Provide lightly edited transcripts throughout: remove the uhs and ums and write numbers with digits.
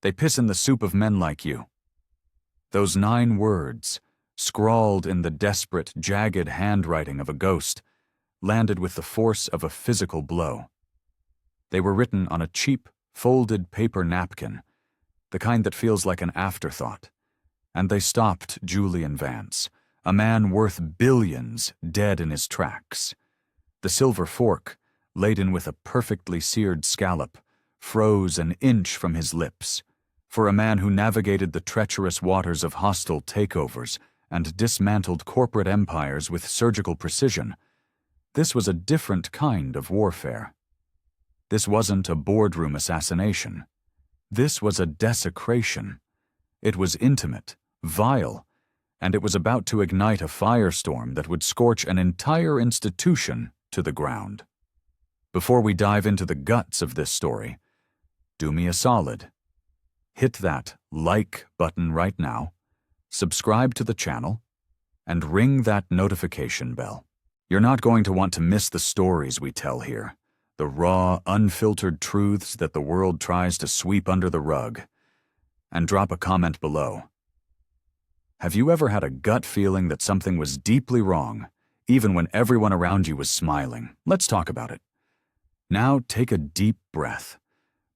They piss in the soup of men like you. Those 9 words, scrawled in the desperate, jagged handwriting of a ghost, landed with the force of a physical blow. They were written on a cheap, folded paper napkin, the kind that feels like an afterthought, and they stopped Julian Vance, a man worth billions, dead in his tracks. The silver fork, laden with a perfectly seared scallop, froze an inch from his lips. For a man who navigated the treacherous waters of hostile takeovers and dismantled corporate empires with surgical precision, this was a different kind of warfare. This wasn't a boardroom assassination. This was a desecration. It was intimate, vile, and it was about to ignite a firestorm that would scorch an entire institution to the ground. Before we dive into the guts of this story, do me a solid. Hit that like button right now, subscribe to the channel, and ring that notification bell. You're not going to want to miss the stories we tell here, the raw, unfiltered truths that the world tries to sweep under the rug. And drop a comment below. Have you ever had a gut feeling that something was deeply wrong, even when everyone around you was smiling? Let's talk about it. Now take a deep breath,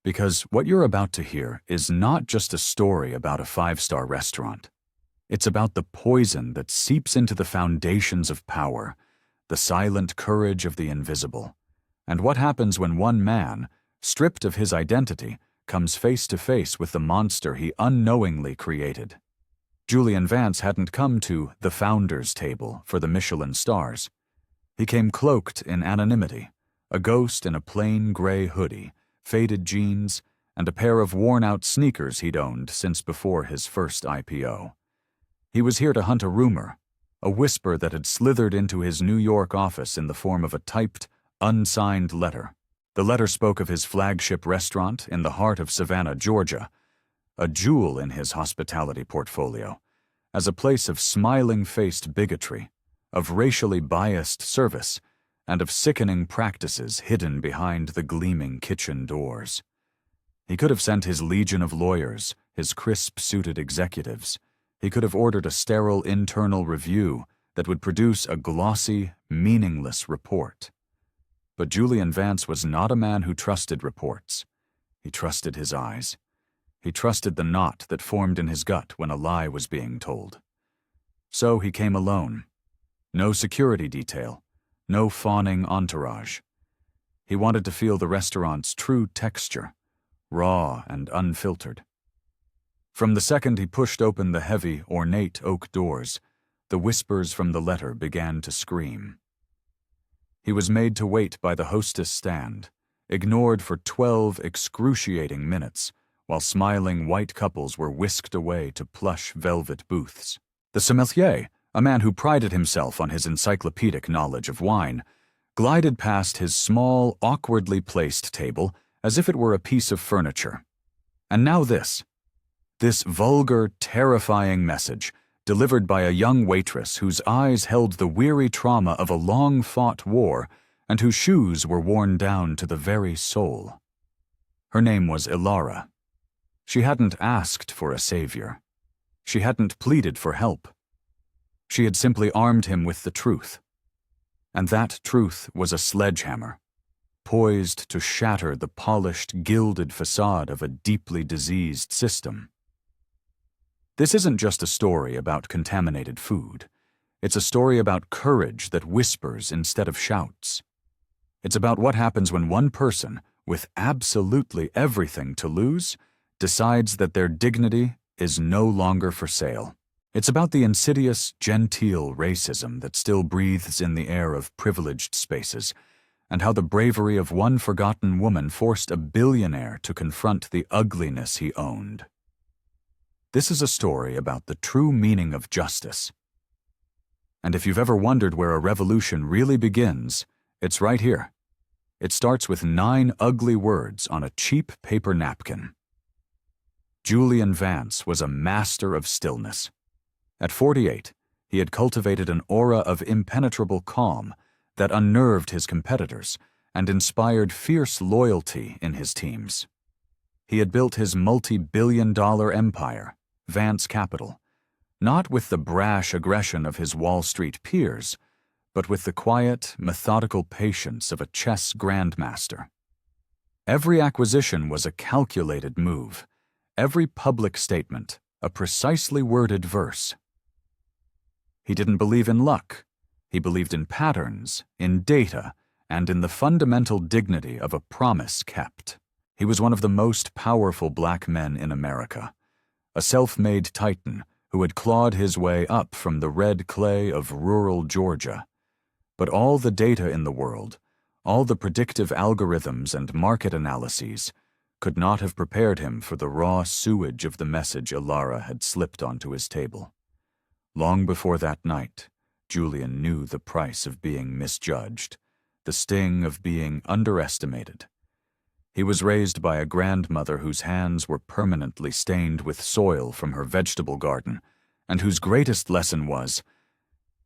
because what you're about to hear is not just a story about a 5-star restaurant. It's about the poison that seeps into the foundations of power, the silent courage of the invisible, and what happens when one man, stripped of his identity, comes face to face with the monster he unknowingly created. Julian Vance hadn't come to the founder's table for the Michelin stars. He came cloaked in anonymity, a ghost in a plain gray hoodie, faded jeans, and a pair of worn-out sneakers he'd owned since before his first IPO. He was here to hunt a rumor, a whisper that had slithered into his New York office in the form of a typed, unsigned letter. The letter spoke of his flagship restaurant in the heart of Savannah, Georgia, a jewel in his hospitality portfolio, as a place of smiling-faced bigotry, of racially biased service, and of sickening practices hidden behind the gleaming kitchen doors. He could have sent his legion of lawyers, his crisp-suited executives. He could have ordered a sterile internal review that would produce a glossy, meaningless report. But Julian Vance was not a man who trusted reports. He trusted his eyes. He trusted the knot that formed in his gut when a lie was being told. So he came alone. No security detail. No fawning entourage. He wanted to feel the restaurant's true texture, raw and unfiltered. From the second he pushed open the heavy, ornate oak doors, the whispers from the letter began to scream. He was made to wait by the hostess stand, ignored for 12 excruciating minutes, while smiling white couples were whisked away to plush velvet booths. The sommelier, a man who prided himself on his encyclopedic knowledge of wine, glided past his small, awkwardly placed table as if it were a piece of furniture. And now this vulgar, terrifying message, delivered by a young waitress whose eyes held the weary trauma of a long-fought war and whose shoes were worn down to the very soul. Her name was Ilara. She hadn't asked for a savior. She hadn't pleaded for help. She had simply armed him with the truth. And that truth was a sledgehammer, poised to shatter the polished, gilded facade of a deeply diseased system. This isn't just a story about contaminated food. It's a story about courage that whispers instead of shouts. It's about what happens when one person, with absolutely everything to lose, decides that their dignity is no longer for sale. It's about the insidious, genteel racism that still breathes in the air of privileged spaces, and how the bravery of one forgotten woman forced a billionaire to confront the ugliness he owned. This is a story about the true meaning of justice. And if you've ever wondered where a revolution really begins, it's right here. It starts with 9 ugly words on a cheap paper napkin. Julian Vance was a master of stillness. At 48, he had cultivated an aura of impenetrable calm that unnerved his competitors and inspired fierce loyalty in his teams. He had built his multi-billion-dollar empire, Vance Capital, not with the brash aggression of his Wall Street peers, but with the quiet, methodical patience of a chess grandmaster. Every acquisition was a calculated move, every public statement a precisely worded verse. He didn't believe in luck. He believed in patterns, in data, and in the fundamental dignity of a promise kept. He was one of the most powerful black men in America, a self-made titan who had clawed his way up from the red clay of rural Georgia. But all the data in the world, all the predictive algorithms and market analyses, could not have prepared him for the raw sewage of the message Ilara had slipped onto his table. Long before that night, Julian knew the price of being misjudged, the sting of being underestimated. He was raised by a grandmother whose hands were permanently stained with soil from her vegetable garden, and whose greatest lesson was,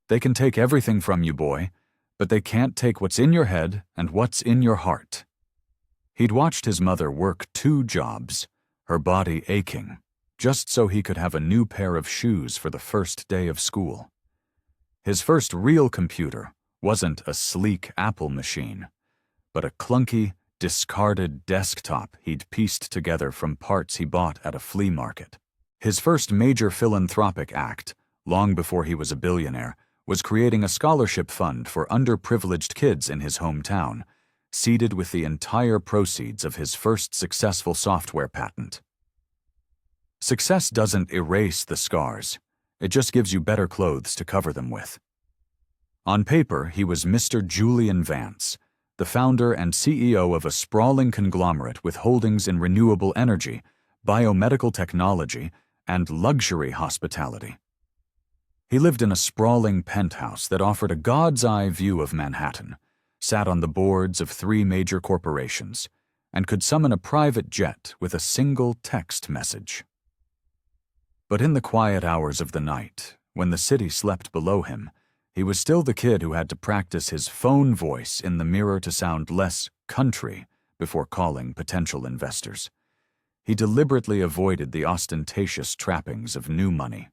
"They can take everything from you, boy, but they can't take what's in your head and what's in your heart." He'd watched his mother work 2 jobs, her body aching, just so he could have a new pair of shoes for the first day of school. His first real computer wasn't a sleek Apple machine, but a clunky, discarded desktop he'd pieced together from parts he bought at a flea market. His first major philanthropic act, long before he was a billionaire, was creating a scholarship fund for underprivileged kids in his hometown, seeded with the entire proceeds of his first successful software patent. Success doesn't erase the scars. It just gives you better clothes to cover them with. On paper, he was Mr. Julian Vance, the founder and CEO of a sprawling conglomerate with holdings in renewable energy, biomedical technology, and luxury hospitality. He lived in a sprawling penthouse that offered a god's-eye view of Manhattan, sat on the boards of 3 major corporations, and could summon a private jet with a single text message. But in the quiet hours of the night, when the city slept below him, he was still the kid who had to practice his phone voice in the mirror to sound less country before calling potential investors. He deliberately avoided the ostentatious trappings of new money.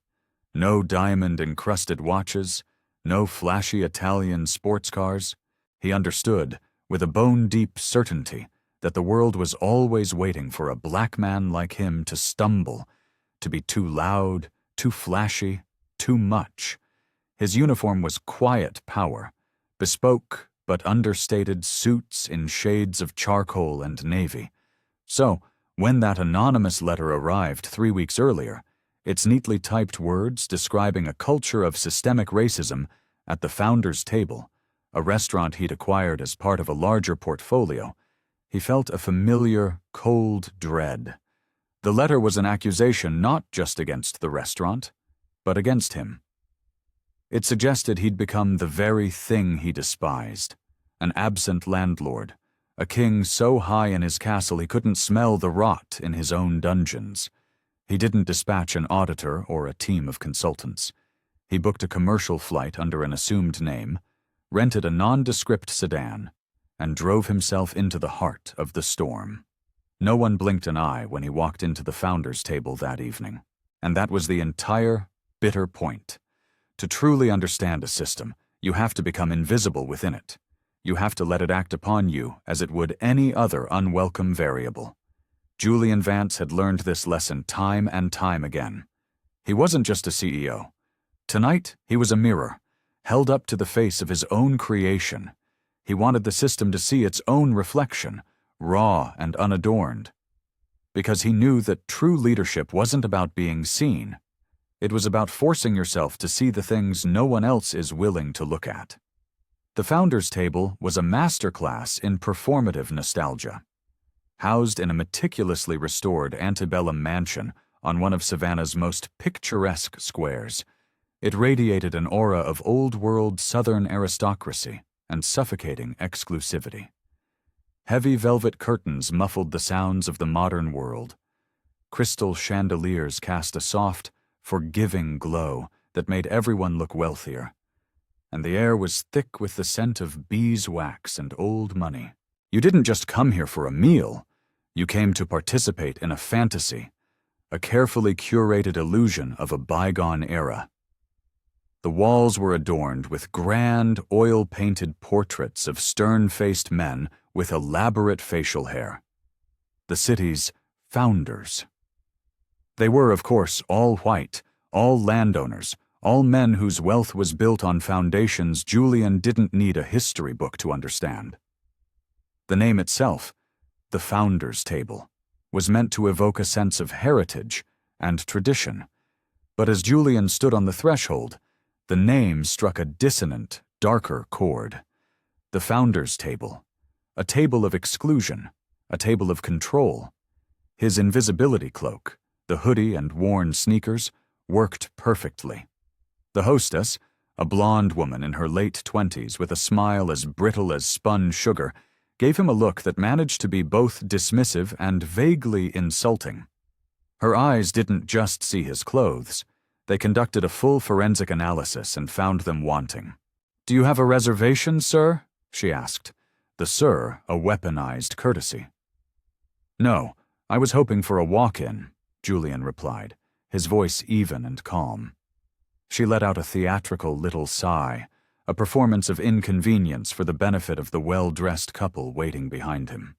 No diamond-encrusted watches, no flashy Italian sports cars. He understood, with a bone-deep certainty, that the world was always waiting for a black man like him to stumble, to be too loud, too flashy, too much. His uniform was quiet power, bespoke but understated suits in shades of charcoal and navy. So, when that anonymous letter arrived 3 weeks earlier, its neatly typed words describing a culture of systemic racism at the founder's table, a restaurant he'd acquired as part of a larger portfolio, he felt a familiar, cold dread. The letter was an accusation not just against the restaurant, but against him. It suggested he'd become the very thing he despised, an absent landlord, a king so high in his castle he couldn't smell the rot in his own dungeons. He didn't dispatch an auditor or a team of consultants. He booked a commercial flight under an assumed name, rented a nondescript sedan, and drove himself into the heart of the storm. No one blinked an eye when he walked into the founder's table that evening, and that was the entire bitter point. To truly understand a system, you have to become invisible within it. You have to let it act upon you as it would any other unwelcome variable. Julian Vance had learned this lesson time and time again. He wasn't just a CEO. Tonight, he was a mirror, held up to the face of his own creation. He wanted the system to see its own reflection, raw and unadorned. Because he knew that true leadership wasn't about being seen. It was about forcing yourself to see the things no one else is willing to look at. The founder's table was a masterclass in performative nostalgia. Housed in a meticulously restored antebellum mansion on one of Savannah's most picturesque squares, it radiated an aura of old-world Southern aristocracy and suffocating exclusivity. Heavy velvet curtains muffled the sounds of the modern world. Crystal chandeliers cast a soft, forgiving glow that made everyone look wealthier. And the air was thick with the scent of beeswax and old money. You didn't just come here for a meal. You came to participate in a fantasy, a carefully curated illusion of a bygone era. The walls were adorned with grand, oil-painted portraits of stern-faced men with elaborate facial hair. The city's founders. They were, of course, all white, all landowners, all men whose wealth was built on foundations Julian didn't need a history book to understand. The name itself, the Founders' Table, was meant to evoke a sense of heritage and tradition, but as Julian stood on the threshold, the name struck a dissonant, darker chord. The Founders' Table, a table of exclusion, a table of control. His invisibility cloak, the hoodie and worn sneakers, worked perfectly. The hostess, a blonde woman in her late 20s with a smile as brittle as spun sugar, gave him a look that managed to be both dismissive and vaguely insulting. Her eyes didn't just see his clothes. They conducted a full forensic analysis and found them wanting. "Do you have a reservation, sir?" she asked, the sir a weaponized courtesy. "No, I was hoping for a walk-in," Julian replied, his voice even and calm. She let out a theatrical little sigh, a performance of inconvenience for the benefit of the well-dressed couple waiting behind him.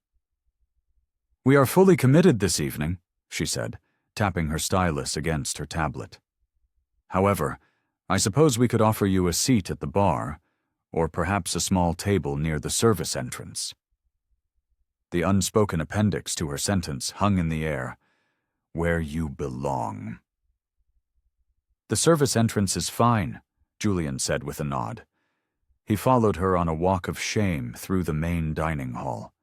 "We are fully committed this evening," she said, tapping her stylus against her tablet. "However, I suppose we could offer you a seat at the bar, or perhaps a small table near the service entrance." The unspoken appendix to her sentence hung in the air. "Where you belong." "The service entrance is fine," Julian said with a nod. He followed her on a walk of shame through the main dining hall.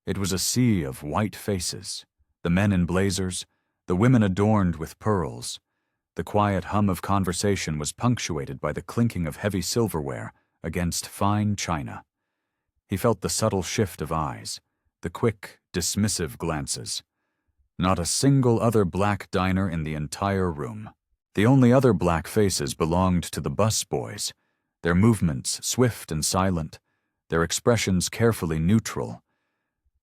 It was a sea of white faces, the men in blazers, the women adorned with pearls. The quiet hum of conversation was punctuated by the clinking of heavy silverware against fine china. He felt the subtle shift of eyes, the quick, dismissive glances. Not a single other black diner in the entire room. The only other black faces belonged to the bus boys, their movements swift and silent, their expressions carefully neutral.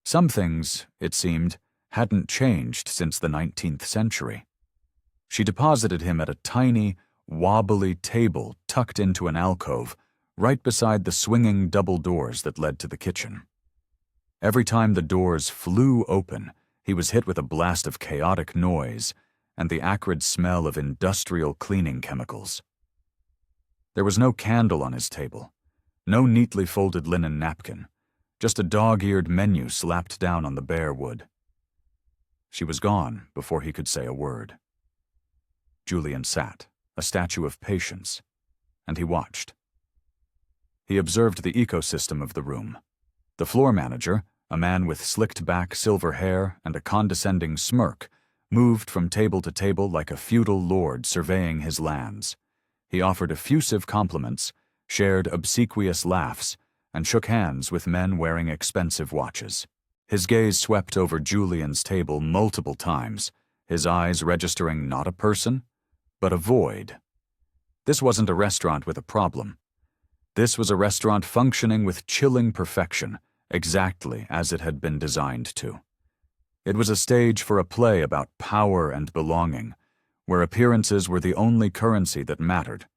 Some things, it seemed, hadn't changed since the 19th century. She deposited him at a tiny, wobbly table tucked into an alcove right beside the swinging double doors that led to the kitchen. Every time the doors flew open, he was hit with a blast of chaotic noise and the acrid smell of industrial cleaning chemicals. There was no candle on his table, no neatly folded linen napkin, just a dog-eared menu slapped down on the bare wood. She was gone before he could say a word. Julian sat, a statue of patience, and he watched. He observed the ecosystem of the room. The floor manager, a man with slicked-back silver hair and a condescending smirk, moved from table to table like a feudal lord surveying his lands. He offered effusive compliments, shared obsequious laughs, and shook hands with men wearing expensive watches. His gaze swept over Julian's table multiple times, his eyes registering not a person, but a void. This wasn't a restaurant with a problem. This was a restaurant functioning with chilling perfection, exactly as it had been designed to. It was a stage for a play about power and belonging, where appearances were the only currency that mattered,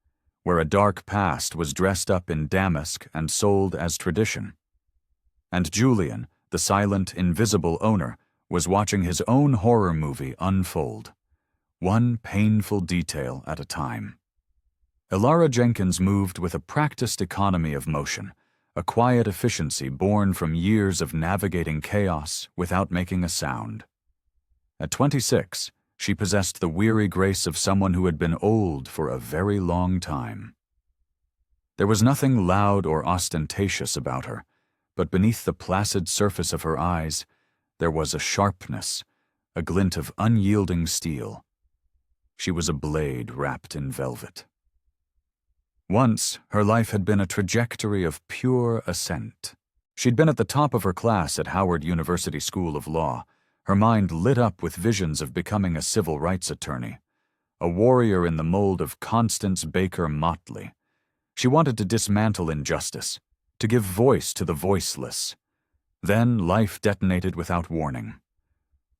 where a dark past was dressed up in damask and sold as tradition. And Julian, the silent, invisible owner, was watching his own horror movie unfold, one painful detail at a time. Elara Jenkins moved with a practiced economy of motion, a quiet efficiency born from years of navigating chaos without making a sound. At 26, she possessed the weary grace of someone who had been old for a very long time. There was nothing loud or ostentatious about her, but beneath the placid surface of her eyes, there was a sharpness, a glint of unyielding steel. She was a blade wrapped in velvet. Once, her life had been a trajectory of pure ascent. She'd been at the top of her class at Howard University School of Law, her mind lit up with visions of becoming a civil rights attorney, a warrior in the mold of Constance Baker Motley. She wanted to dismantle injustice, to give voice to the voiceless. Then life detonated without warning.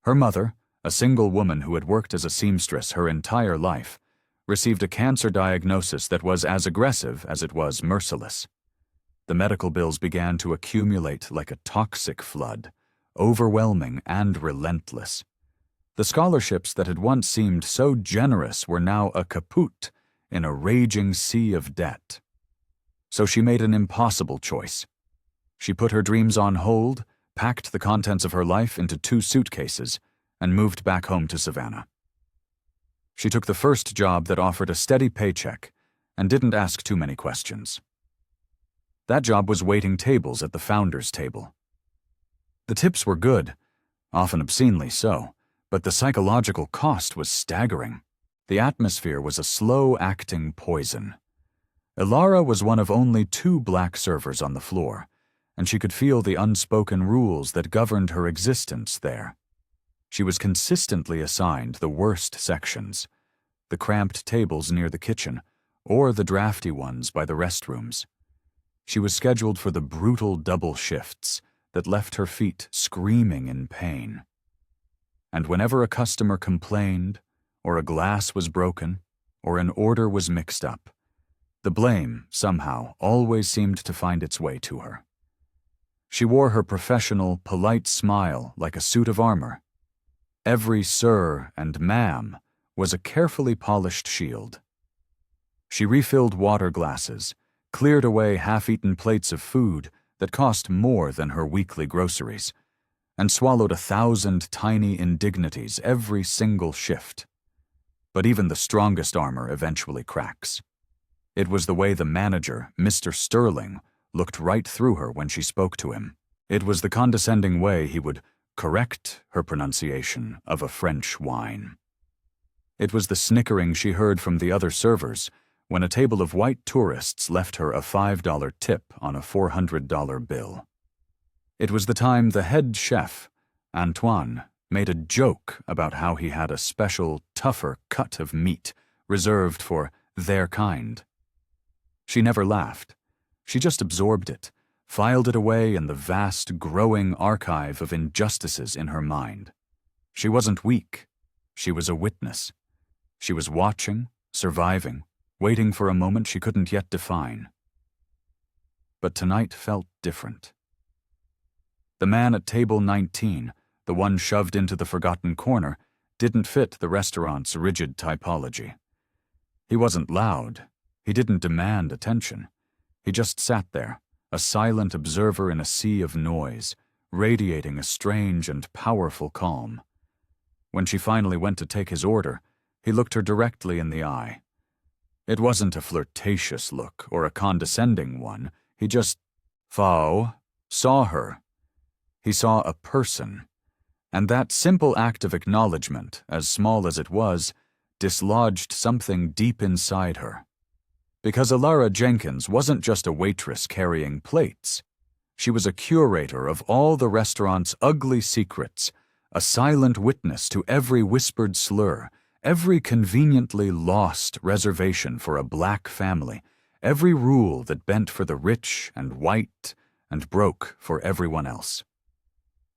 Her mother, a single woman who had worked as a seamstress her entire life, received a cancer diagnosis that was as aggressive as it was merciless. The medical bills began to accumulate like a toxic flood, overwhelming and relentless. The scholarships that had once seemed so generous were now a kaput in a raging sea of debt. So she made an impossible choice. She put her dreams on hold, packed the contents of her life into 2 suitcases, and moved back home to Savannah. She took the first job that offered a steady paycheck and didn't ask too many questions. That job was waiting tables at the founder's table. The tips were good, often obscenely so, but the psychological cost was staggering. The atmosphere was a slow-acting poison. Ilara was one of only 2 black servers on the floor, and she could feel the unspoken rules that governed her existence there. She was consistently assigned the worst sections, the cramped tables near the kitchen, or the drafty ones by the restrooms. She was scheduled for the brutal double shifts that left her feet screaming in pain. And whenever a customer complained, or a glass was broken, or an order was mixed up, the blame, somehow, always seemed to find its way to her. She wore her professional, polite smile like a suit of armor. Every sir and ma'am was a carefully polished shield. She refilled water glasses, cleared away half-eaten plates of food that cost more than her weekly groceries, and swallowed 1,000 tiny indignities every single shift. But even the strongest armor eventually cracks. It was the way the manager, Mr. Sterling, looked right through her when she spoke to him. It was the condescending way he would correct her pronunciation of a French wine. It was the snickering she heard from the other servers when a table of white tourists left her a $5 tip on a $400 bill. It was the time the head chef, Antoine, made a joke about how he had a special, tougher cut of meat reserved for their kind. She never laughed. She just absorbed it, filed it away in the vast, growing archive of injustices in her mind. She wasn't weak. She was a witness. She was watching, surviving, waiting for a moment she couldn't yet define. But tonight felt different. The man at table 19, the one shoved into the forgotten corner, didn't fit the restaurant's rigid typology. He wasn't loud. He didn't demand attention. He just sat there, a silent observer in a sea of noise, radiating a strange and powerful calm. When she finally went to take his order, he looked her directly in the eye. It wasn't a flirtatious look or a condescending one. He just saw her. He saw a person. And that simple act of acknowledgement, as small as it was, dislodged something deep inside her. Because Ilara Jenkins wasn't just a waitress carrying plates. She was a curator of all the restaurant's ugly secrets, a silent witness to every whispered slur, every conveniently lost reservation for a black family, every rule that bent for the rich and white and broke for everyone else.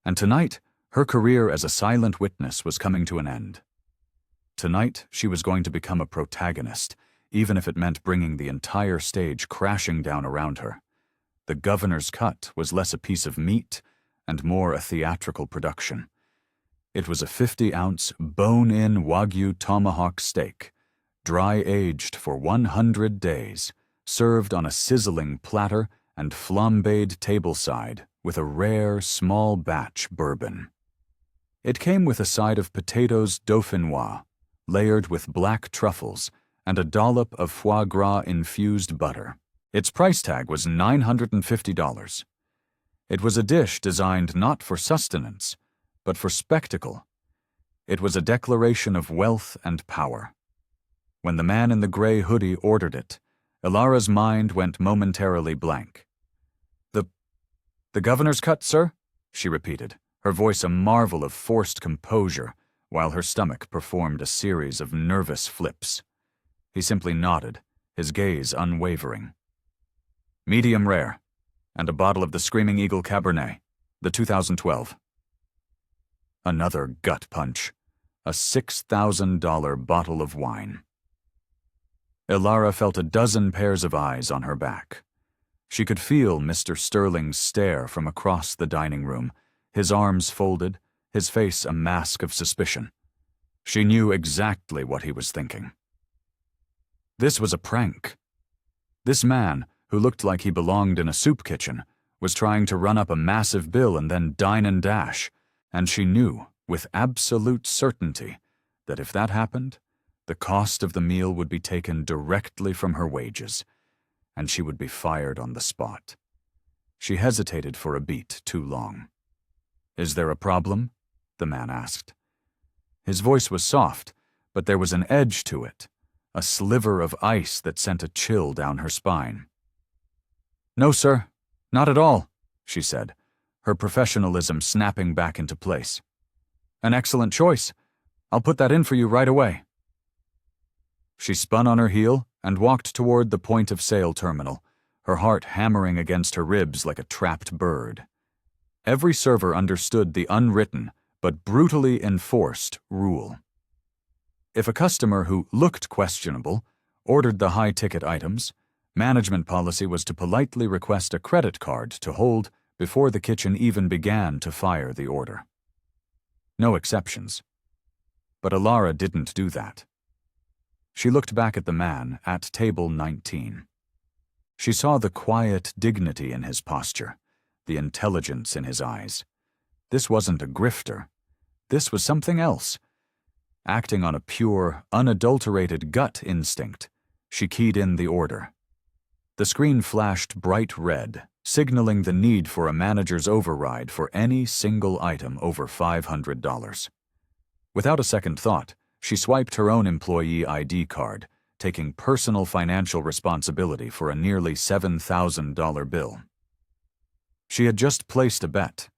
And tonight, her career as a silent witness was coming to an end. Tonight, she was going to become a protagonist, even if it meant bringing the entire stage crashing down around her. The governor's cut was less a piece of meat and more a theatrical production. It was a 50-ounce, bone-in Wagyu tomahawk steak, dry-aged for 100 days, served on a sizzling platter and flambéed tableside with a rare, small-batch bourbon. It came with a side of potatoes dauphinois, layered with black truffles, and a dollop of foie gras-infused butter. Its price tag was $950. It was a dish designed not for sustenance, but for spectacle. It was a declaration of wealth and power. When the man in the gray hoodie ordered it, Ilara's mind went momentarily blank. The governor's cut, sir?" she repeated, her voice a marvel of forced composure, while her stomach performed a series of nervous flips. He simply nodded, his gaze unwavering. "Medium rare, and a bottle of the Screaming Eagle Cabernet, the 2012. Another gut punch. A $6,000 bottle of wine. Ilara felt a dozen pairs of eyes on her back. She could feel Mr. Sterling's stare from across the dining room, his arms folded, his face a mask of suspicion. She knew exactly what he was thinking. This was a prank. This man, who looked like he belonged in a soup kitchen, was trying to run up a massive bill and then dine and dash, and she knew, with absolute certainty, that if that happened, the cost of the meal would be taken directly from her wages, and she would be fired on the spot. She hesitated for a beat too long. "Is there a problem?" the man asked. His voice was soft, but there was an edge to it, a sliver of ice that sent a chill down her spine. "No, sir, not at all," she said, her professionalism snapping back into place. "An excellent choice. I'll put that in for you right away." She spun on her heel and walked toward the point-of-sale terminal, her heart hammering against her ribs like a trapped bird. Every server understood the unwritten, but brutally enforced, rule. If a customer who looked questionable ordered the high-ticket items, management policy was to politely request a credit card to hold before the kitchen even began to fire the order. No exceptions. But Ilara didn't do that. She looked back at the man at table 19. She saw the quiet dignity in his posture, the intelligence in his eyes. This wasn't a grifter. This was something else. Acting on a pure, unadulterated gut instinct, she keyed in the order. The screen flashed bright red, signaling the need for a manager's override for any single item over $500. Without a second thought, she swiped her own employee ID card, taking personal financial responsibility for a nearly $7,000 bill. She had just placed a bet,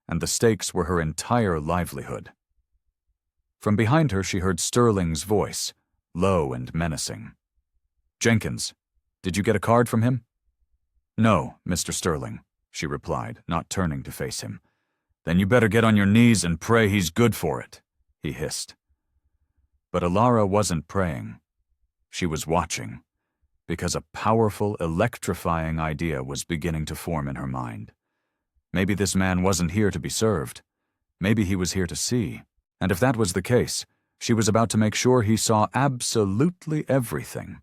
and the stakes were her entire livelihood. From behind her she heard Sterling's voice, low and menacing. "Jenkins, did you get a card from him?" "No, Mr. Sterling," she replied, not turning to face him. "Then you better get on your knees and pray he's good for it," he hissed. But Ilara wasn't praying. She was watching, because a powerful, electrifying idea was beginning to form in her mind. Maybe this man wasn't here to be served. Maybe he was here to see. And if that was the case, she was about to make sure he saw absolutely everything.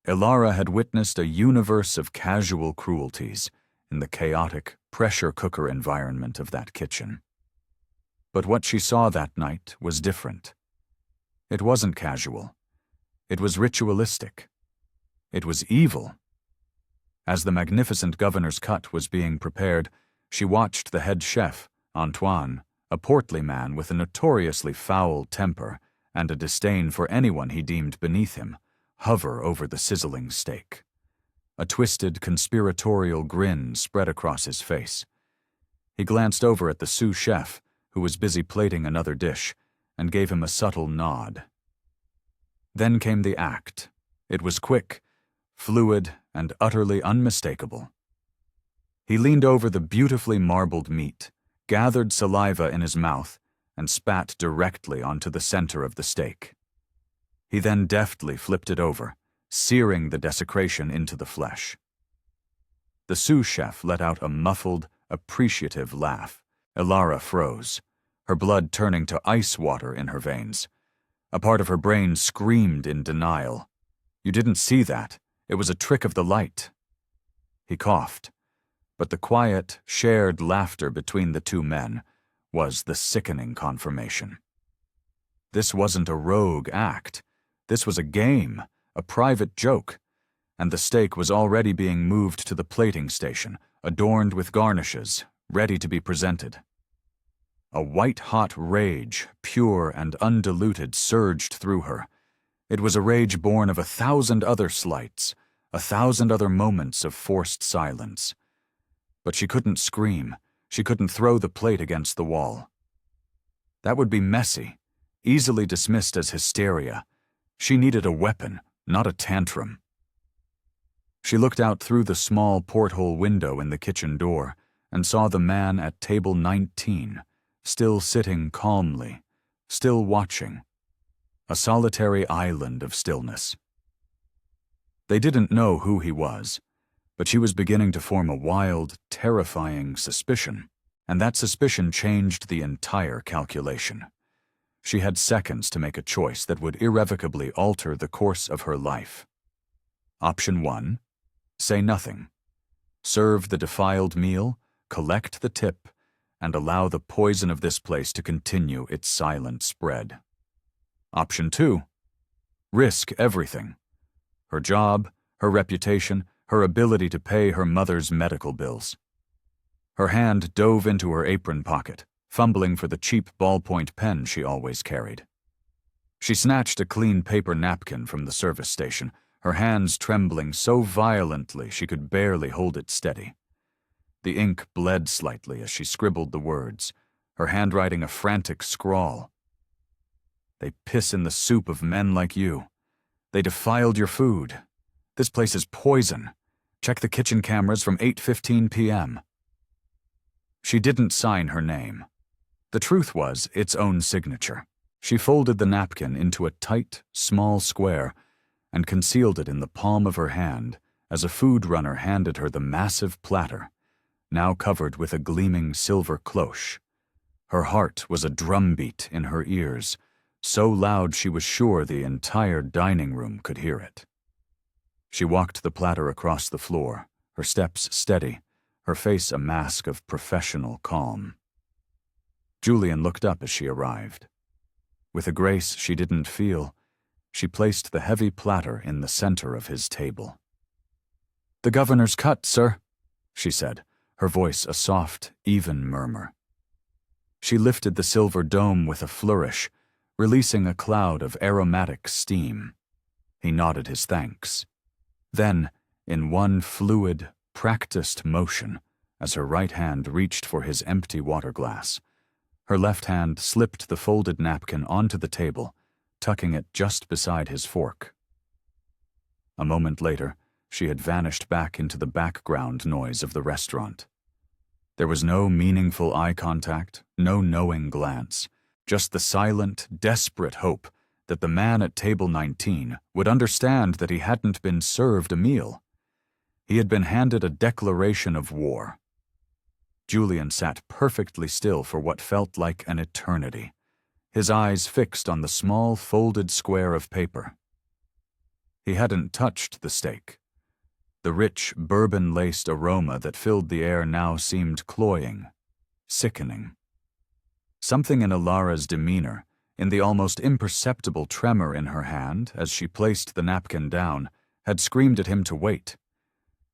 Ilara had witnessed a universe of casual cruelties in the chaotic, pressure cooker environment of that kitchen. But what she saw that night was different. It wasn't casual. It was ritualistic. It was evil. As the magnificent governor's cut was being prepared, she watched the head chef, Antoine, a portly man with a notoriously foul temper and a disdain for anyone he deemed beneath him, hover over the sizzling steak. A twisted, conspiratorial grin spread across his face. He glanced over at the sous chef, who was busy plating another dish, and gave him a subtle nod. Then came the act. It was quick, fluid, and utterly unmistakable. He leaned over the beautifully marbled meat, gathered saliva in his mouth, and spat directly onto the center of the steak. He then deftly flipped it over, searing the desecration into the flesh. The sous chef let out a muffled, appreciative laugh. Ilara froze, her blood turning to ice water in her veins. A part of her brain screamed in denial. "You didn't see that. It was a trick of the light." He coughed, but the quiet, shared laughter between the two men was the sickening confirmation. This wasn't a rogue act. This was a game, a private joke, and the steak was already being moved to the plating station, adorned with garnishes, ready to be presented. A white-hot rage, pure and undiluted, surged through her. It was a rage born of 1,000 other slights, 1,000 other moments of forced silence. But she couldn't scream. She couldn't throw the plate against the wall. That would be messy, easily dismissed as hysteria. She needed a weapon, not a tantrum. She looked out through the small porthole window in the kitchen door and saw the man at table 19, still sitting calmly, still watching. A solitary island of stillness. They didn't know who he was, but she was beginning to form a wild, terrifying suspicion, and that suspicion changed the entire calculation. She had seconds to make a choice that would irrevocably alter the course of her life. Option 1, say nothing. Serve the defiled meal, collect the tip, and allow the poison of this place to continue its silent spread. Option 2, risk everything. Her job, her reputation, her ability to pay her mother's medical bills. Her hand dove into her apron pocket, fumbling for the cheap ballpoint pen she always carried. She snatched a clean paper napkin from the service station, her hands trembling so violently she could barely hold it steady. The ink bled slightly as she scribbled the words, her handwriting a frantic scrawl. They piss in the soup of men like you. They defiled your food. This place is poison. Check the kitchen cameras from 8:15 p.m. She didn't sign her name. The truth was its own signature. She folded the napkin into a tight, small square and concealed it in the palm of her hand as a food runner handed her the massive platter, now covered with a gleaming silver cloche. Her heart was a drumbeat in her ears, so loud she was sure the entire dining room could hear it. She walked the platter across the floor, her steps steady, her face a mask of professional calm. Julian looked up as she arrived. With a grace she didn't feel, she placed the heavy platter in the center of his table. "The governor's cut, sir," she said, her voice a soft, even murmur. She lifted the silver dome with a flourish, releasing a cloud of aromatic steam. He nodded his thanks. Then, in one fluid, practiced motion, as her right hand reached for his empty water glass, her left hand slipped the folded napkin onto the table, tucking it just beside his fork. A moment later, she had vanished back into the background noise of the restaurant. There was no meaningful eye contact, no knowing glance, just the silent, desperate hope that the man at table 19 would understand that he hadn't been served a meal. He had been handed a declaration of war. Julian sat perfectly still for what felt like an eternity, his eyes fixed on the small folded square of paper. He hadn't touched the steak. The rich, bourbon-laced aroma that filled the air now seemed cloying, sickening. Something in Alara's demeanor, in the almost imperceptible tremor in her hand as she placed the napkin down, had screamed at him to wait.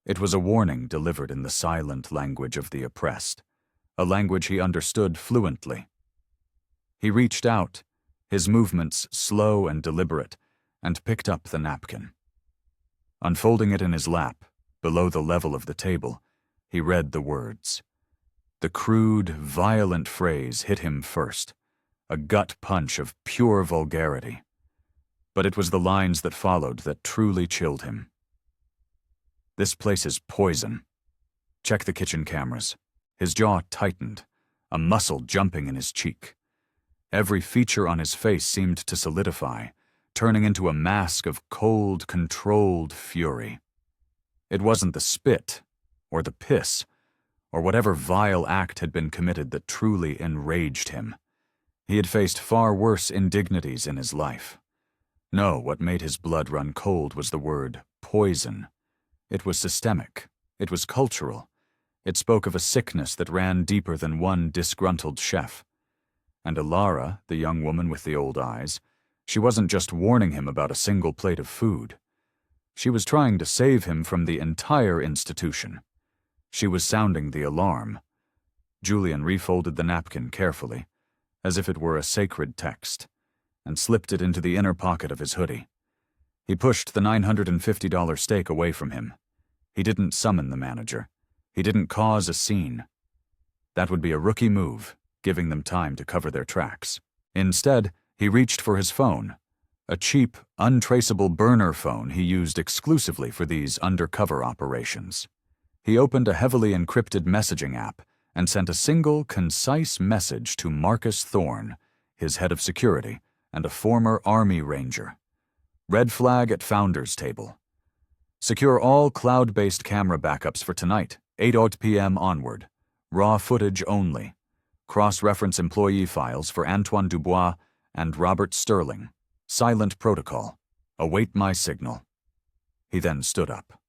It was a warning delivered in the silent language of the oppressed, a language he understood fluently. He reached out, his movements slow and deliberate, and picked up the napkin. Unfolding it in his lap, below the level of the table, he read the words. The crude, violent phrase hit him first, a gut punch of pure vulgarity. But it was the lines that followed that truly chilled him. This place is poison. Check the kitchen cameras. His jaw tightened, a muscle jumping in his cheek. Every feature on his face seemed to solidify, turning into a mask of cold, controlled fury. It wasn't the spit, or the piss, or whatever vile act had been committed that truly enraged him. He had faced far worse indignities in his life. No, what made his blood run cold was the word poison. It was systemic. It was cultural. It spoke of a sickness that ran deeper than one disgruntled chef. And Alara, the young woman with the old eyes, she wasn't just warning him about a single plate of food. She was trying to save him from the entire institution. She was sounding the alarm. Julian refolded the napkin carefully, as if it were a sacred text, and slipped it into the inner pocket of his hoodie. He pushed the $950 steak away from him. He didn't summon the manager. He didn't cause a scene. That would be a rookie move, giving them time to cover their tracks. Instead, he reached for his phone, a cheap, untraceable burner phone he used exclusively for these undercover operations. He opened a heavily encrypted messaging app and sent a single, concise message to Marcus Thorne, his head of security, and a former Army Ranger. Red flag at Founders Table. Secure all cloud-based camera backups for tonight, 8 p.m. onward. Raw footage only. Cross-reference employee files for Antoine Dubois and Robert Sterling. Silent protocol. Await my signal. He then stood up.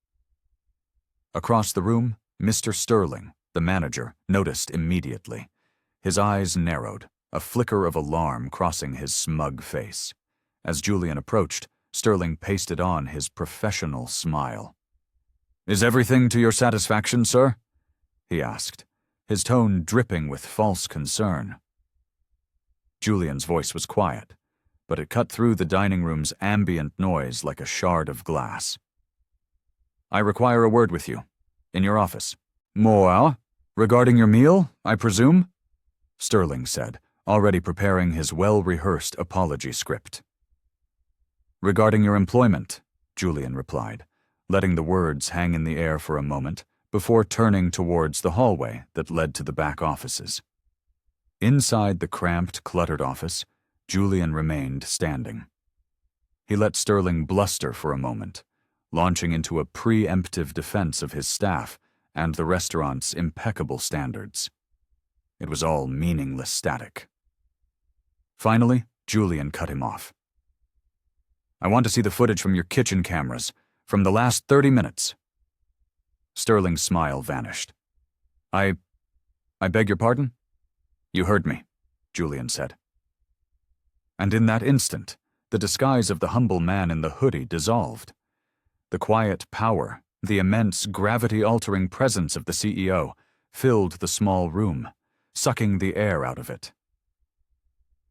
Across the room, Mr. Sterling, the manager, noticed immediately. His eyes narrowed, a flicker of alarm crossing his smug face. As Julian approached, Sterling pasted on his professional smile. "Is everything to your satisfaction, sir?" he asked, his tone dripping with false concern. Julian's voice was quiet, but it cut through the dining room's ambient noise like a shard of glass. "I require a word with you. In your office." "More? Regarding your meal, I presume?" Sterling said, already preparing his well-rehearsed apology script. "Regarding your employment," Julian replied, letting the words hang in the air for a moment before turning towards the hallway that led to the back offices. Inside the cramped, cluttered office, Julian remained standing. He let Sterling bluster for a moment, launching into a preemptive defense of his staff and the restaurant's impeccable standards. It was all meaningless static. Finally, Julian cut him off. "I want to see the footage from your kitchen cameras, from the last 30 minutes. Sterling's smile vanished. I beg your pardon?" "You heard me," Julian said. And in that instant, the disguise of the humble man in the hoodie dissolved. The quiet power, the immense gravity-altering presence of the CEO filled the small room, sucking the air out of it.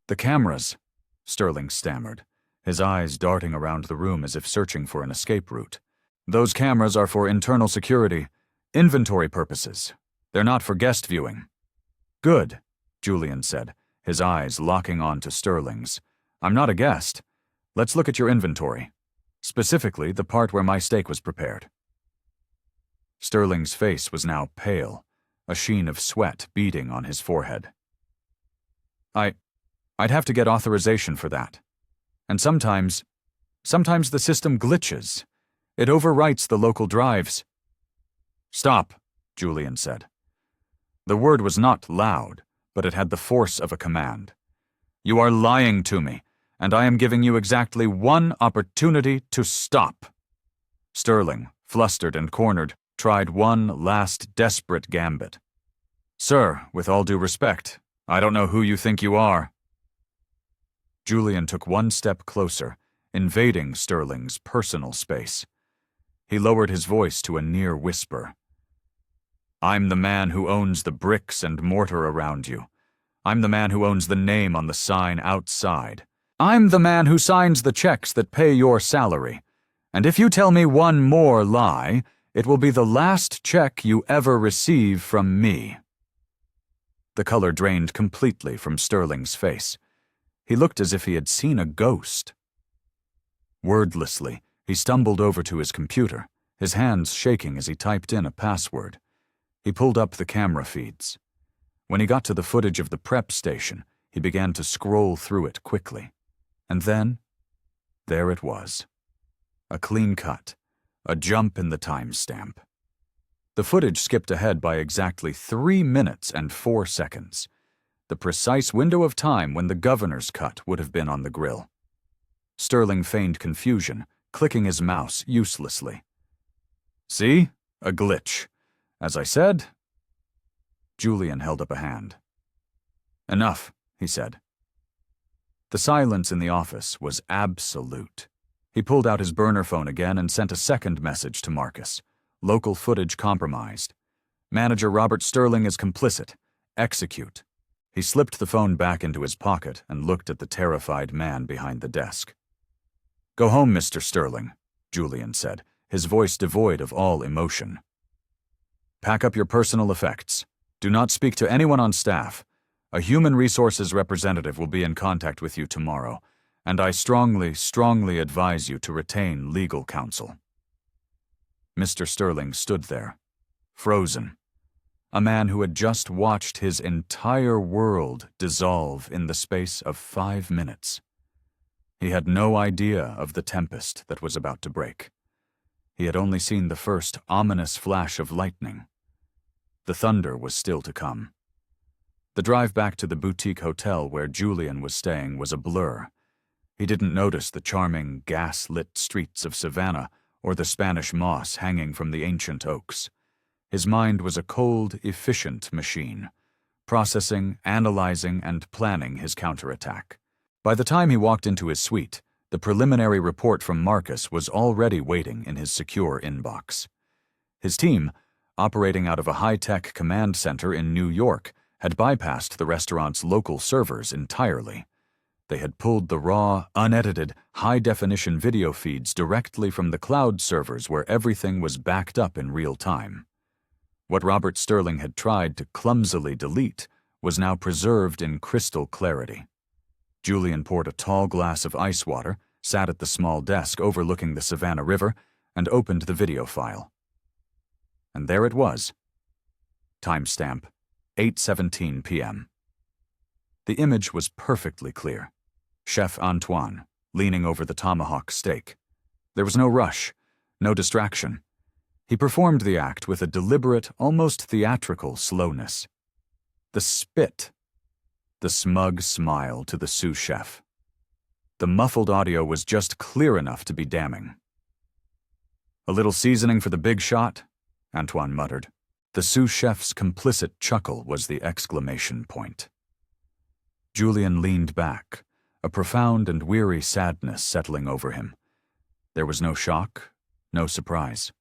"The cameras," Sterling stammered, his eyes darting around the room as if searching for an escape route. "Those cameras are for internal security, inventory purposes. They're not for guest viewing." "Good," Julian said, his eyes locking on to Sterling's. "I'm not a guest. Let's look at your inventory. Specifically, the part where my steak was prepared." Sterling's face was now pale, a sheen of sweat beading on his forehead. I'd have to get authorization for that. And sometimes the system glitches. It overwrites the local drives." "Stop," Julian said. The word was not loud, but it had the force of a command. "You are lying to me, and I am giving you exactly one opportunity to stop." Sterling, flustered and cornered, tried one last desperate gambit. "Sir, with all due respect, I don't know who you think you are." Julian took one step closer, invading Sterling's personal space. He lowered his voice to a near whisper. "I'm the man who owns the bricks and mortar around you. I'm the man who owns the name on the sign outside. I'm the man who signs the checks that pay your salary. And if you tell me one more lie, it will be the last check you ever receive from me." The color drained completely from Sterling's face. He looked as if he had seen a ghost. Wordlessly, he stumbled over to his computer, his hands shaking as he typed in a password. He pulled up the camera feeds. When he got to the footage of the prep station, he began to scroll through it quickly. And then, there it was. A clean cut, a jump in the timestamp. The footage skipped ahead by exactly 3 minutes and 4 seconds. The precise window of time when the governor's cut would have been on the grill. Sterling feigned confusion, clicking his mouse uselessly. "See? A glitch. As I said." Julian held up a hand. "Enough," he said. The silence in the office was absolute. He pulled out his burner phone again and sent a second message to Marcus. Local footage compromised. Manager Robert Sterling is complicit. Execute. He slipped the phone back into his pocket and looked at the terrified man behind the desk. "Go home, Mr. Sterling," Julian said, his voice devoid of all emotion. "Pack up your personal effects. Do not speak to anyone on staff. A human resources representative will be in contact with you tomorrow, and I strongly advise you to retain legal counsel." Mr. Sterling stood there, frozen. a man who had just watched his entire world dissolve in the space of 5 minutes. He had no idea of the tempest that was about to break. He had only seen the first ominous flash of lightning. The thunder was still to come. The drive back to the boutique hotel where Julian was staying was a blur. He didn't notice the charming, gas-lit streets of Savannah or the Spanish moss hanging from the ancient oaks. His mind was a cold, efficient machine, processing, analyzing, and planning his counterattack. By the time he walked into his suite, the preliminary report from Marcus was already waiting in his secure inbox. His team, operating out of a high-tech command center in New York, had bypassed the restaurant's local servers entirely. They had pulled the raw, unedited, high-definition video feeds directly from the cloud servers where everything was backed up in real time. What Robert Sterling had tried to clumsily delete was now preserved in crystal clarity. Julian poured a tall glass of ice water, sat at the small desk overlooking the Savannah River, and opened the video file. And there it was. Timestamp, 8:17 p.m. The image was perfectly clear. Chef Antoine, leaning over the tomahawk steak. There was no rush, no distraction. He performed the act with a deliberate, almost theatrical slowness. The spit. The smug smile to the sous chef. The muffled audio was just clear enough to be damning. "A little seasoning for the big shot?" Antoine muttered. The sous chef's complicit chuckle was the exclamation point. Julian leaned back, a profound and weary sadness settling over him. There was no shock, no surprise.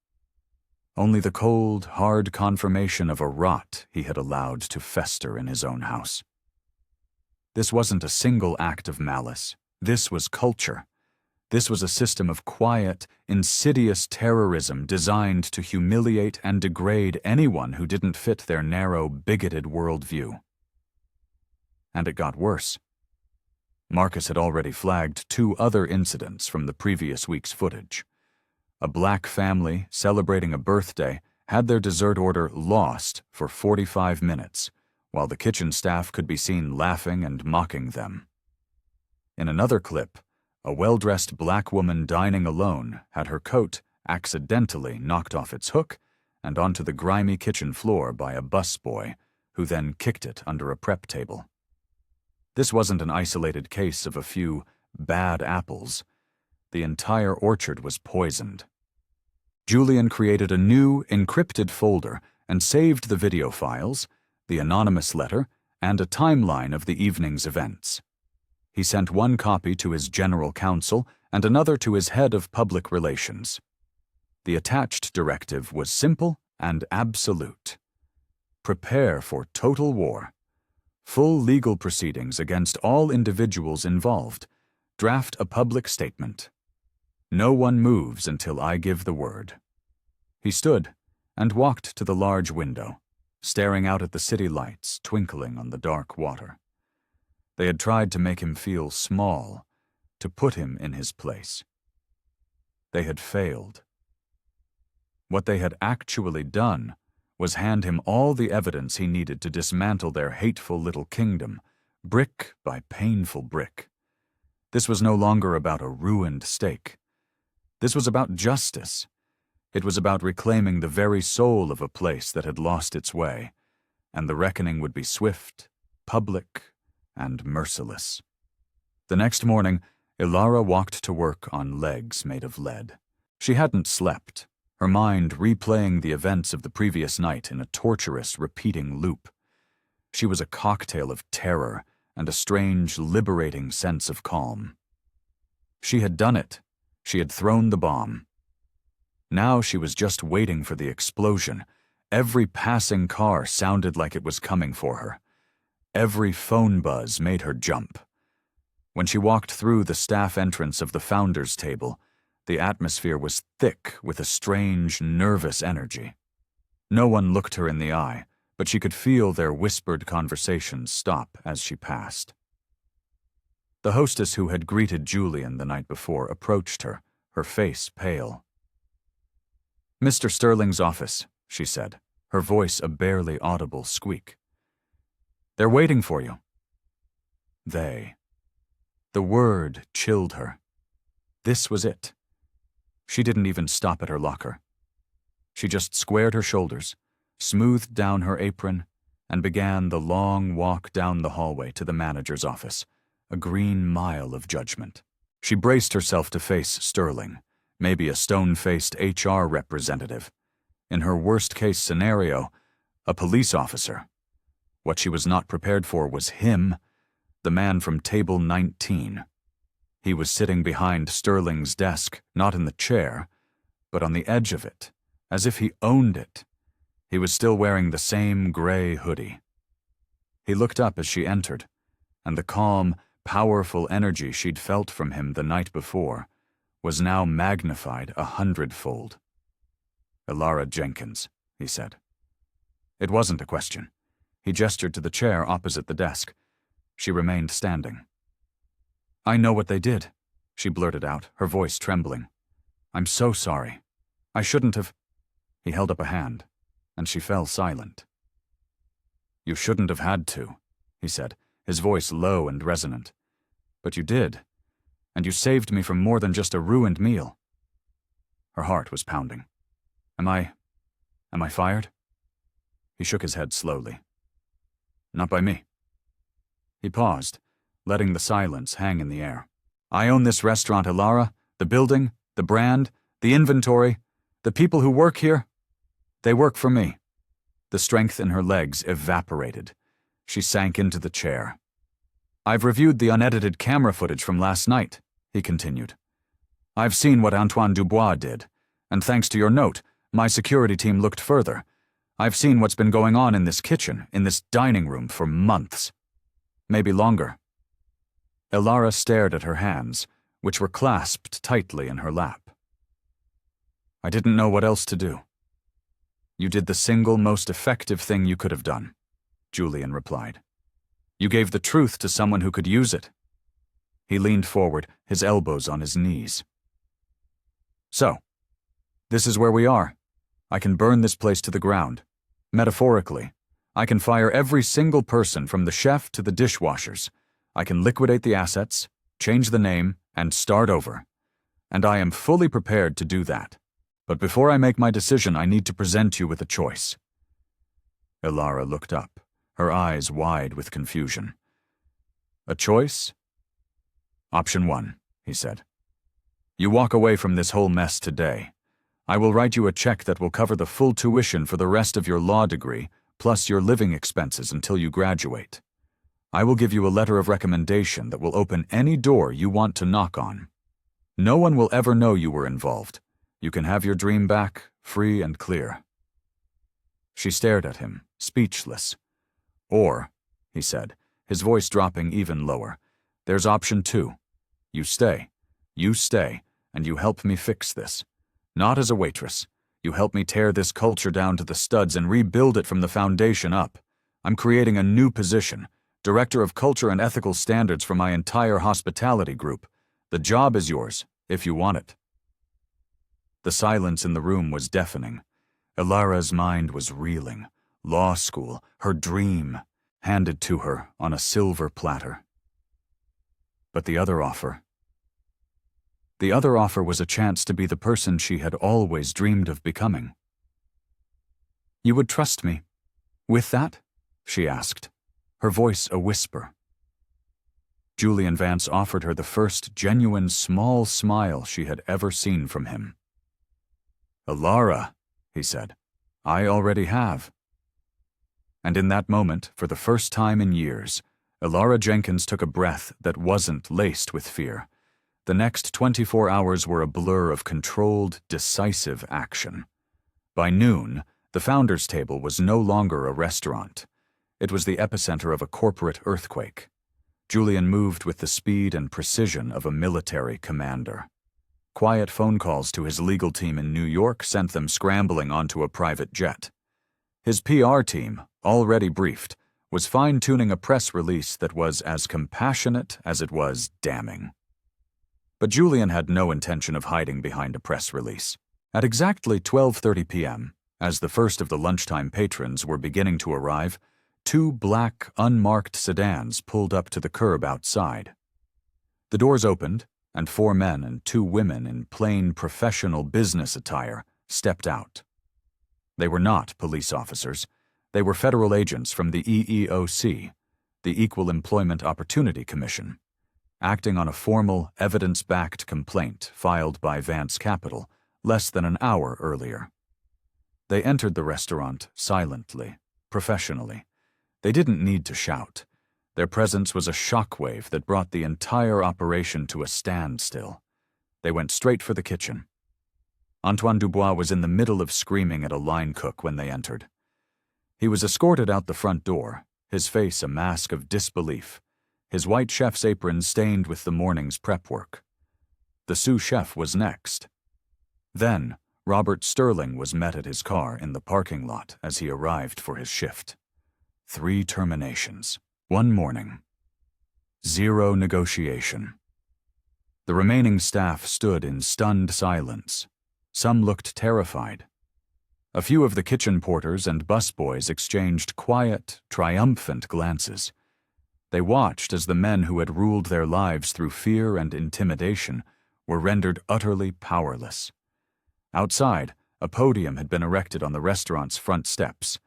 Only the cold, hard confirmation of a rot he had allowed to fester in his own house. This wasn't a single act of malice. This was culture. This was a system of quiet, insidious terrorism designed to humiliate and degrade anyone who didn't fit their narrow, bigoted worldview. And it got worse. Marcus had already flagged 2 other incidents from the previous week's footage. A black family celebrating a birthday had their dessert order lost for 45 minutes, while the kitchen staff could be seen laughing and mocking them. In another clip, a well-dressed black woman dining alone had her coat accidentally knocked off its hook and onto the grimy kitchen floor by a busboy, who then kicked it under a prep table. This wasn't an isolated case of a few bad apples. The entire orchard was poisoned. Julian created a new, encrypted folder and saved the video files, the anonymous letter, and a timeline of the evening's events. He sent one copy to his general counsel and another to his head of public relations. The attached directive was simple and absolute. Prepare for total war. Full legal proceedings against all individuals involved. Draft a public statement. No one moves until I give the word. He stood and walked to the large window, staring out at the city lights twinkling on the dark water. They had tried to make him feel small, to put him in his place. They had failed. What they had actually done was hand him all the evidence he needed to dismantle their hateful little kingdom, brick by painful brick. This was no longer about a ruined stake. This was about justice. It was about reclaiming the very soul of a place that had lost its way, and the reckoning would be swift, public, and merciless. The next morning, Ilara walked to work on legs made of lead. She hadn't slept, her mind replaying the events of the previous night in a torturous, repeating loop. She was a cocktail of terror and a strange, liberating sense of calm. She had done it. She had thrown the bomb. Now she was just waiting for the explosion. Every passing car sounded like it was coming for her. Every phone buzz made her jump. When she walked through the staff entrance of the founders' table, the atmosphere was thick with a strange, nervous energy. No one looked her in the eye, but she could feel their whispered conversations stop as she passed. The hostess who had greeted Julian the night before approached her, her face pale. "Mr. Sterling's office," she said, her voice a barely audible squeak. "They're waiting for you." They. The word chilled her. This was it. She didn't even stop at her locker. She just squared her shoulders, smoothed down her apron, and began the long walk down the hallway to the manager's office, a green mile of judgment. She braced herself to face Sterling, maybe a stone-faced HR representative. In her worst-case scenario, a police officer. What she was not prepared for was him, the man from table 19. He was sitting behind Sterling's desk, not in the chair, but on the edge of it, as if he owned it. He was still wearing the same gray hoodie. He looked up as she entered, and the calm, powerful energy she'd felt from him the night before was now magnified 100-fold. "Elara Jenkins," he said. It wasn't a question. He gestured to the chair opposite the desk. She remained standing. "I know what they did," she blurted out, her voice trembling. "I'm so sorry. I shouldn't have—" He held up a hand, and she fell silent. "You shouldn't have had to," he said, his voice low and resonant. "But you did, and you saved me from more than just a ruined meal." Her heart was pounding. Am I fired?" He shook his head slowly. "Not by me." He paused, letting the silence hang in the air. "I own this restaurant, Elara, the building, the brand, the inventory, the people who work here. They work for me." The strength in her legs evaporated. She sank into the chair. "I've reviewed the unedited camera footage from last night," he continued. "I've seen what Antoine Dubois did, and thanks to your note, my security team looked further. I've seen what's been going on in this kitchen, in this dining room for months. Maybe longer." Elara stared at her hands, which were clasped tightly in her lap. "I didn't know what else to do." "You did the single most effective thing you could have done," Julian replied. "You gave the truth to someone who could use it." He leaned forward, his elbows on his knees. "So, this is where we are. I can burn this place to the ground. Metaphorically, I can fire every single person from the chef to the dishwashers. I can liquidate the assets, change the name, and start over. And I am fully prepared to do that. But before I make my decision, I need to present you with a choice." Elara looked up, her eyes wide with confusion. "A choice?" "Option 1, he said. "You walk away from this whole mess today. I will write you a check that will cover the full tuition for the rest of your law degree, plus your living expenses until you graduate. I will give you a letter of recommendation that will open any door you want to knock on. No one will ever know you were involved. You can have your dream back, free and clear." She stared at him, speechless. "Or," he said, his voice dropping even lower, "there's option 2. You stay, and you help me fix this. Not as a waitress. You help me tear this culture down to the studs and rebuild it from the foundation up. I'm creating a new position, Director of Culture and Ethical Standards for my entire hospitality group. The job is yours, if you want it." The silence in the room was deafening. Elara's mind was reeling. Law school, her dream, handed to her on a silver platter. But the other offer. The other offer was a chance to be the person she had always dreamed of becoming. "You would trust me with that?" she asked, her voice a whisper. Julian Vance offered her the first genuine small smile she had ever seen from him. "Elara," he said, "I already have." And in that moment, for the first time in years, Elara Jenkins took a breath that wasn't laced with fear. The next 24 hours were a blur of controlled, decisive action. By noon, the founders' table was no longer a restaurant. It was the epicenter of a corporate earthquake. Julian moved with the speed and precision of a military commander. Quiet phone calls to his legal team in New York sent them scrambling onto a private jet. His PR team, already briefed, was fine-tuning a press release that was as compassionate as it was damning. But Julian had no intention of hiding behind a press release. At exactly 12:30 p.m., As the first of the lunchtime patrons were beginning to arrive, two black, unmarked sedans pulled up to the curb outside. The doors opened, and 4 men and 2 women in plain professional business attire stepped out. They were not police officers. They were federal agents from the EEOC, the Equal Employment Opportunity Commission, acting on a formal, evidence-backed complaint filed by Vance Capital less than an hour earlier. They entered the restaurant silently, professionally. They didn't need to shout. Their presence was a shockwave that brought the entire operation to a standstill. They went straight for the kitchen. Antoine Dubois was in the middle of screaming at a line cook when they entered. He was escorted out the front door, his face a mask of disbelief, his white chef's apron stained with the morning's prep work. The sous chef was next. Then, Robert Sterling was met at his car in the parking lot as he arrived for his shift. 3 terminations. 1 morning. 0 negotiation. The remaining staff stood in stunned silence. Some looked terrified. A few of the kitchen porters and busboys exchanged quiet, triumphant glances. They watched as the men who had ruled their lives through fear and intimidation were rendered utterly powerless. Outside, a podium had been erected on the restaurant's front steps.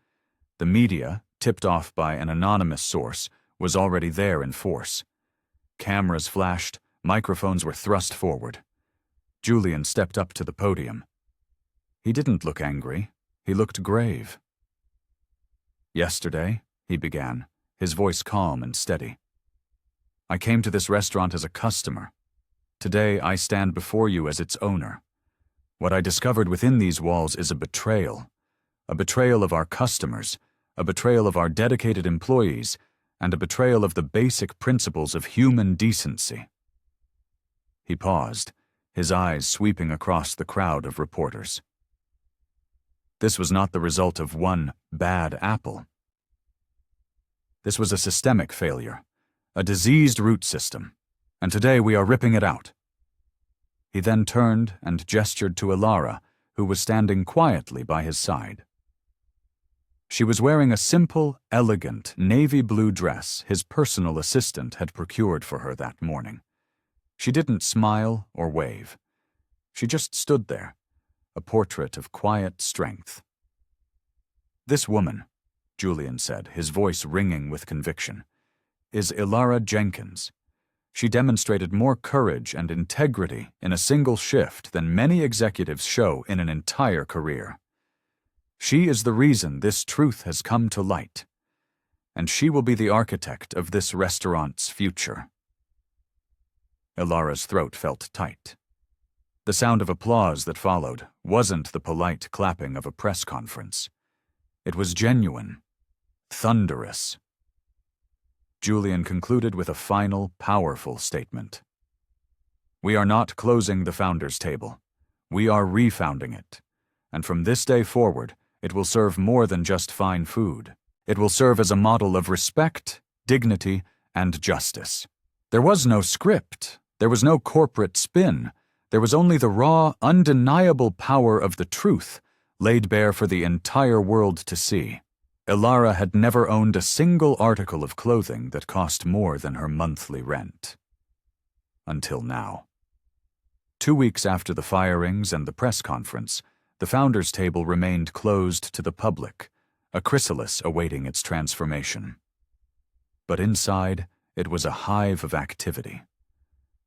The media, tipped off by an anonymous source, was already there in force. Cameras flashed, microphones were thrust forward. Julian stepped up to the podium. He didn't look angry. He looked grave. "Yesterday," he began, his voice calm and steady, "I came to this restaurant as a customer. Today I stand before you as its owner. What I discovered within these walls is a betrayal of our customers, a betrayal of our dedicated employees, and a betrayal of the basic principles of human decency." He paused, his eyes sweeping across the crowd of reporters. This was not the result of one bad apple. This was a systemic failure, a diseased root system, and today we are ripping it out. He then turned and gestured to Ilara, who was standing quietly by his side. She was wearing a simple, elegant, navy blue dress his personal assistant had procured for her that morning. She didn't smile or wave. She just stood there, a portrait of quiet strength. "This woman," Julian said, his voice ringing with conviction, "is Ilara Jenkins. She demonstrated more courage and integrity in a single shift than many executives show in an entire career. She is the reason this truth has come to light, and she will be the architect of this restaurant's future." Ilara's throat felt tight. The sound of applause that followed wasn't the polite clapping of a press conference. It was genuine, thunderous. Julian concluded with a final, powerful statement. "We are not closing the founders' table. We are refounding it. And from this day forward, it will serve more than just fine food. It will serve as a model of respect, dignity, and justice." There was no script. There was no corporate spin. There was only the raw, undeniable power of the truth, laid bare for the entire world to see. Ilara had never owned a single article of clothing that cost more than her monthly rent. Until now. 2 weeks after the firings and the press conference, the founders' table remained closed to the public, a chrysalis awaiting its transformation. But inside, it was a hive of activity.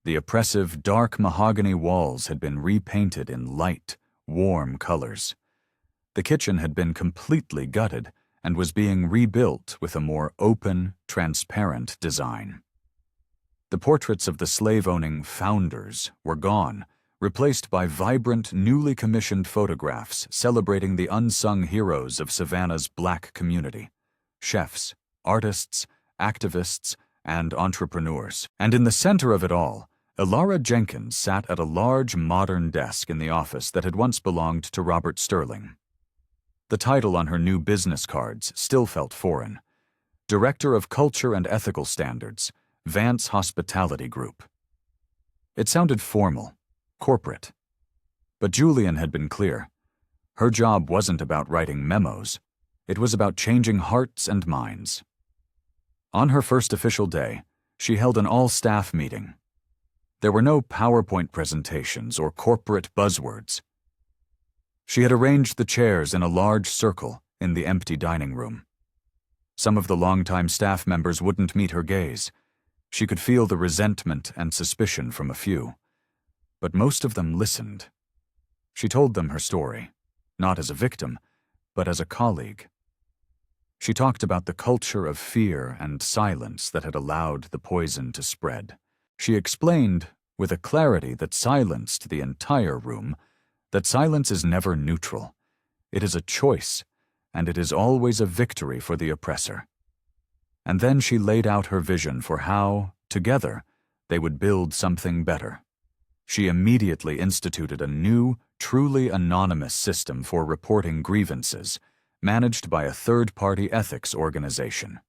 The oppressive, dark mahogany walls had been repainted in light, warm colors. The kitchen had been completely gutted and was being rebuilt with a more open, transparent design. The portraits of the slave-owning founders were gone, replaced by vibrant, newly commissioned photographs celebrating the unsung heroes of Savannah's Black community: chefs, artists, activists, and entrepreneurs. And in the center of it all, Ilara Jenkins sat at a large, modern desk in the office that had once belonged to Robert Sterling. The title on her new business cards still felt foreign: Director of Culture and Ethical Standards, Vance Hospitality Group. It sounded formal, corporate. But Julian had been clear. Her job wasn't about writing memos. It was about changing hearts and minds. On her first official day, she held an all-staff meeting. There were no PowerPoint presentations or corporate buzzwords. She had arranged the chairs in a large circle in the empty dining room. Some of the longtime staff members wouldn't meet her gaze. She could feel the resentment and suspicion from a few. But most of them listened. She told them her story, not as a victim, but as a colleague. She talked about the culture of fear and silence that had allowed the poison to spread. She explained, with a clarity that silenced the entire room, that silence is never neutral. It is a choice, and it is always a victory for the oppressor. And then she laid out her vision for how, together, they would build something better. She immediately instituted a new, truly anonymous system for reporting grievances, managed by a third-party ethics organization.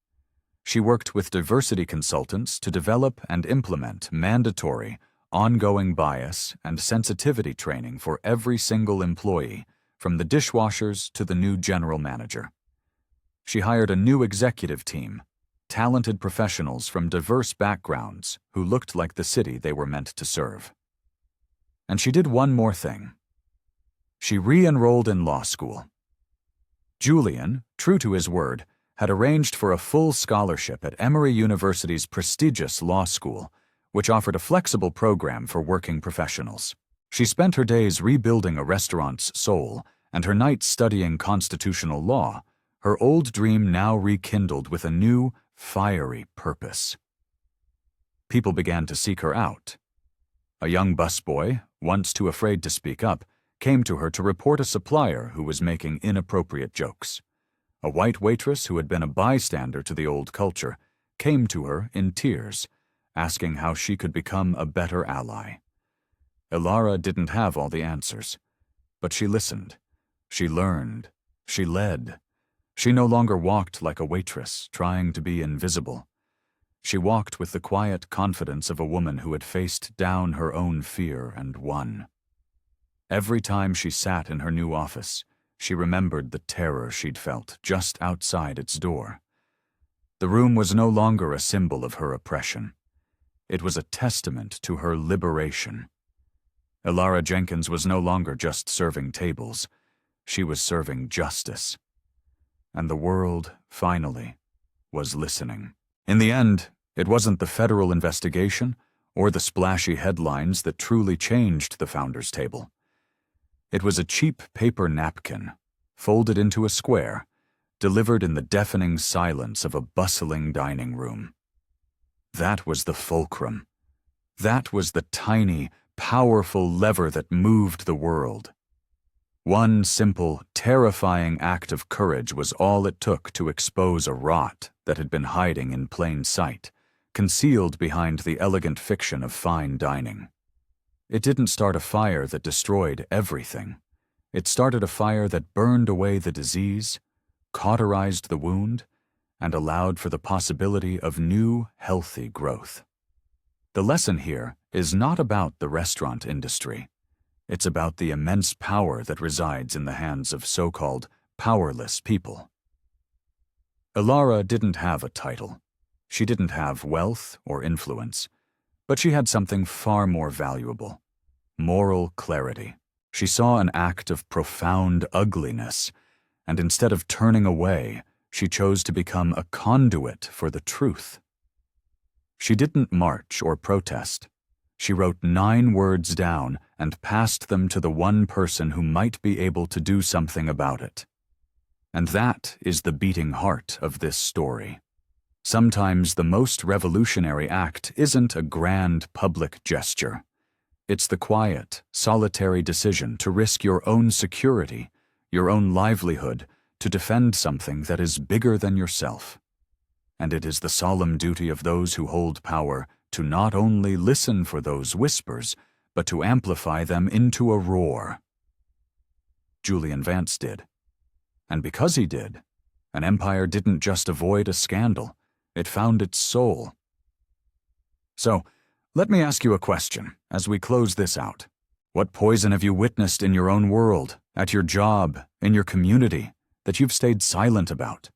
She worked with diversity consultants to develop and implement mandatory, ongoing bias and sensitivity training for every single employee, from the dishwashers to the new general manager. She hired a new executive team, talented professionals from diverse backgrounds who looked like the city they were meant to serve. And she did one more thing. She re-enrolled in law school. Julian, true to his word, had arranged for a full scholarship at Emory University's prestigious law school, which offered a flexible program for working professionals. She spent her days rebuilding a restaurant's soul and her nights studying constitutional law, her old dream now rekindled with a new, fiery purpose. People began to seek her out. A young busboy, once too afraid to speak up, came to her to report a supplier who was making inappropriate jokes. A white waitress who had been a bystander to the old culture came to her in tears, asking how she could become a better ally. Ilara didn't have all the answers, but she listened. She learned. She led. She no longer walked like a waitress, trying to be invisible. She walked with the quiet confidence of a woman who had faced down her own fear and won. Every time she sat in her new office, she remembered the terror she'd felt just outside its door. The room was no longer a symbol of her oppression. It was a testament to her liberation. Ilara Jenkins was no longer just serving tables. She was serving justice. And the world, finally, was listening. In the end, it wasn't the federal investigation or the splashy headlines that truly changed the founder's table. It was a cheap paper napkin, folded into a square, delivered in the deafening silence of a bustling dining room. That was the fulcrum. That was the tiny, powerful lever that moved the world. One simple, terrifying act of courage was all it took to expose a rot that had been hiding in plain sight, concealed behind the elegant fiction of fine dining. It didn't start a fire that destroyed everything. It started a fire that burned away the disease, cauterized the wound, and allowed for the possibility of new, healthy growth. The lesson here is not about the restaurant industry. It's about the immense power that resides in the hands of so-called powerless people. Ilara didn't have a title. She didn't have wealth or influence. But she had something far more valuable: moral clarity. She saw an act of profound ugliness, and instead of turning away, she chose to become a conduit for the truth. She didn't march or protest. She wrote 9 words down and passed them to the one person who might be able to do something about it. And that is the beating heart of this story. Sometimes the most revolutionary act isn't a grand public gesture. It's the quiet, solitary decision to risk your own security, your own livelihood, to defend something that is bigger than yourself. And it is the solemn duty of those who hold power to not only listen for those whispers, but to amplify them into a roar. Julian Vance did. And because he did, an empire didn't just avoid a scandal. It found its soul. So, let me ask you a question as we close this out. What poison have you witnessed in your own world, at your job, in your community, that you've stayed silent about?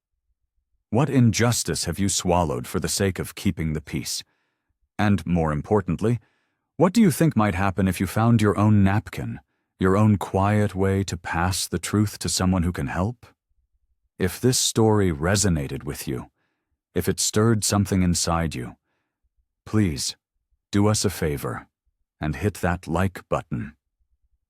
What injustice have you swallowed for the sake of keeping the peace? And more importantly, what do you think might happen if you found your own napkin, your own quiet way to pass the truth to someone who can help? If this story resonated with you, if it stirred something inside you, please do us a favor and hit that like button.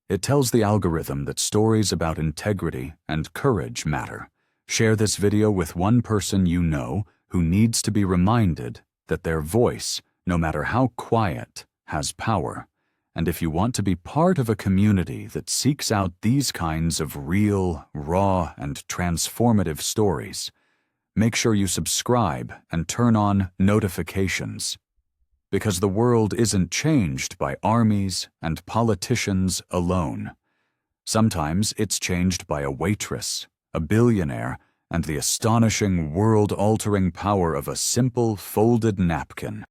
It tells the algorithm that stories about integrity and courage matter. Share this video with one person you know who needs to be reminded that their voice, no matter how quiet, has power. And if you want to be part of a community that seeks out these kinds of real, raw, and transformative stories, make sure you subscribe and turn on notifications. Because the world isn't changed by armies and politicians alone. Sometimes it's changed by a waitress, a billionaire, and the astonishing world-altering power of a simple folded napkin.